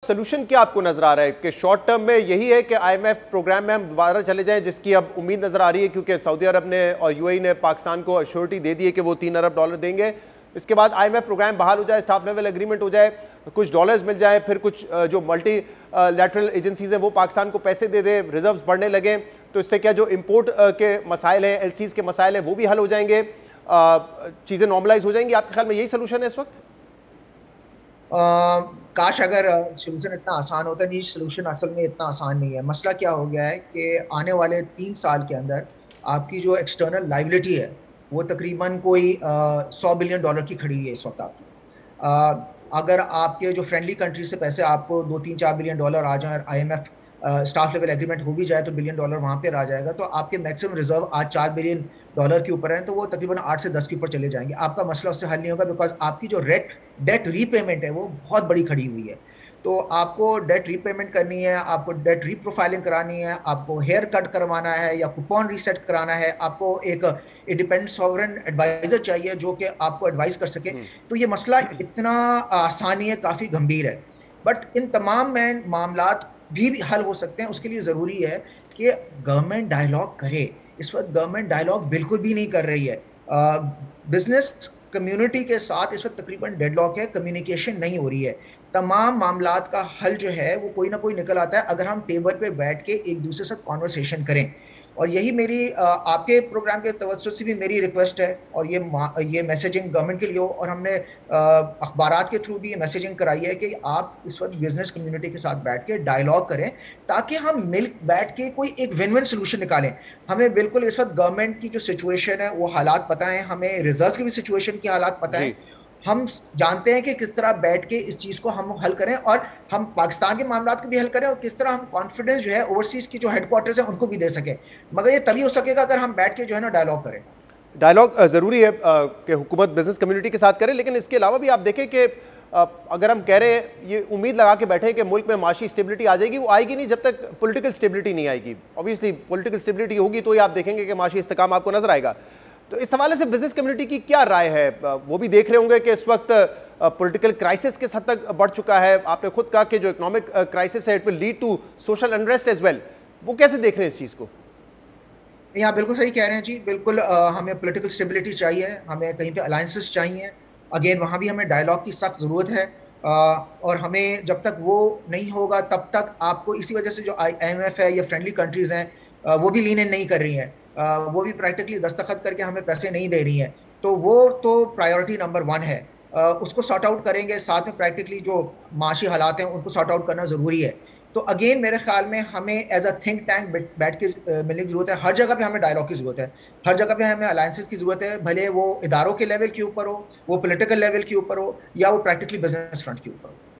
Solution क्या आपको नजर आ रहा है कि शॉर्ट टर्म में यही है कि आईएमएफ प्रोग्राम में हम दोबारा चले जाएं, जिसकी अब उम्मीद नजर आ रही है क्योंकि सऊदी अरब ने और यूएई ने पाकिस्तान को अश्योरिटी दे दी है कि वो $3 अरब देंगे। इसके बाद आईएमएफ प्रोग्राम बहाल हो जाए, स्टाफ लेवल एग्रीमेंट हो जाए, कुछ डॉलर्स मिल जाए, फिर कुछ जो मल्टी लैटरल एजेंसीज हैं वो पाकिस्तान को पैसे दे दे, रिजर्व्स बढ़ने लगे, तो इससे क्या जो इम्पोर्ट के मसाइल हैं, एलसीज के मसाइल हैं, वो भी हल हो जाएंगे, चीज़ें नॉर्मलाइज हो जाएंगी। आपके ख्याल में यही सोल्यूशन है इस वक्त? काश अगर सोल्यूशन इतना आसान होता। नहीं, सोल्यूशन असल में इतना आसान नहीं है। मसला क्या हो गया है कि आने वाले 3 साल के अंदर आपकी जो एक्सटर्नल लाइबिलिटी है वो तकरीबन कोई $100 बिलियन की खड़ी हुई है इस वक्त आपकी। अगर आपके जो फ्रेंडली कंट्री से पैसे आपको $2-3-4 बिलियन आ जाए, IMF स्टाफ लेवल एग्रीमेंट हो भी जाए तो $1 बिलियन वहाँ पर आ जाएगा, तो आपके मैक्सिमम रिजर्व आज $4 बिलियन के ऊपर है, तो वो तकरीबन 8 से 10 के ऊपर चले जाएंगे। आपका मसला उससे हल नहीं होगा, बिकॉज आपकी जो डेट रीपेमेंट है वो बहुत बड़ी खड़ी हुई है। तो आपको डेट रीपेमेंट करनी है, आपको डेट रीप्रोफाइलिंग करानी है, आपको हेयर कट करवाना है या कूपन रीसेट कराना है, आपको एक इंडिपेंडेंट सॉवरेन एडवाइजर चाहिए जो कि आपको एडवाइस कर सके। तो ये मसला इतना आसान है, काफ़ी गंभीर है, बट इन तमाम मामलात भी हल हो सकते हैं। उसके लिए ज़रूरी है कि गवर्नमेंट डायलॉग करे। इस वक्त गवर्नमेंट डायलॉग बिल्कुल भी नहीं कर रही है। बिजनेस कम्युनिटी के साथ इस वक्त तकरीबन डेडलॉक है, कम्युनिकेशन नहीं हो रही है। तमाम मामलात का हल जो है वो कोई ना कोई निकल आता है अगर हम टेबल पे बैठ के एक दूसरे से कॉन्वर्सेशन करें। और यही मेरी आपके प्रोग्राम के तवज्जो से भी मेरी रिक्वेस्ट है, और ये मैसेजिंग गवर्नमेंट के लिए हो, और हमने अखबारात के थ्रू भी ये मैसेजिंग कराई है कि आप इस वक्त बिजनेस कम्युनिटी के साथ बैठ के डायलॉग करें ताकि हम मिल बैठ के कोई एक विन विन सोल्यूशन निकालें। हमें बिल्कुल इस वक्त गवर्नमेंट की जो सिचुएशन है वो हालात पता है, हमें रिजर्व की भी सिचुएशन की हालात पता है। हम जानते हैं कि किस तरह बैठ के इस चीज को हम हल करें, और हम पाकिस्तान के मामलात को भी हल करें, और किस तरह हम कॉन्फिडेंस जो है ओवरसीज की जो हेडक्वार्टर्स हैं उनको भी दे सकें। मगर ये तभी हो सकेगा अगर हम बैठ के जो है ना डायलॉग करें। डायलॉग ज़रूरी है कि हुकूमत बिजनेस कम्युनिटी के साथ करे, लेकिन इसके अलावा भी आप देखें कि अगर हम कह रहे हैं, ये उम्मीद लगा के बैठे कि मुल्क में माशी स्टेबिलिटी आ जाएगी, वो आएगी नहीं जब तक पॉलिटिकल स्टेबिलिटी नहीं आएगी। ऑब्वियसली पॉलिटिकल स्टेबिलिटी होगी तो ही आप देखेंगे कि माशी इस्तेकाम आपको नजर आएगा। तो इस हवाले से बिजनेस कम्युनिटी की क्या राय है? वो भी देख रहे होंगे कि इस वक्त पॉलिटिकल क्राइसिस किस हद तक बढ़ चुका है। आपने खुद कहा कि जो इकोनॉमिक क्राइसिस है it will lead to social unrest as well. वो कैसे देख रहे हैं इस चीज़ को? यहाँ बिल्कुल सही कह रहे हैं जी, बिल्कुल हमें पॉलिटिकल स्टेबिलिटी चाहिए, हमें कहीं पे अलायंसेस चाहिए। अगेन वहाँ भी हमें डायलॉग की सख्त ज़रूरत है, और हमें जब तक वो नहीं होगा तब तक आपको इसी वजह से जो IMF है या फ्रेंडली कंट्रीज़ हैं वो भी लीन इन नहीं कर रही हैं, वो भी प्रैक्टिकली दस्तखत करके हमें पैसे नहीं दे रही हैं। तो वो तो प्रायोरिटी नंबर 1 है, उसको सॉर्ट आउट करेंगे। साथ में प्रैक्टिकली जो माशी हालात हैं उनको सॉर्ट आउट करना ज़रूरी है। तो अगेन मेरे ख्याल में हमें एज अ थिंक टैंक बैठ के मिलने की ज़रूरत है। हर जगह पे हमें डायलॉग की ज़रूरत है, हर जगह पे हमें अलायंसेस की ज़रूरत है, भले वो इदारों के लेवल के ऊपर हो, वो पॉलिटिकल लेवल के ऊपर हो, या वो प्रैक्टिकली बिजनेस फ्रंट के ऊपर हो।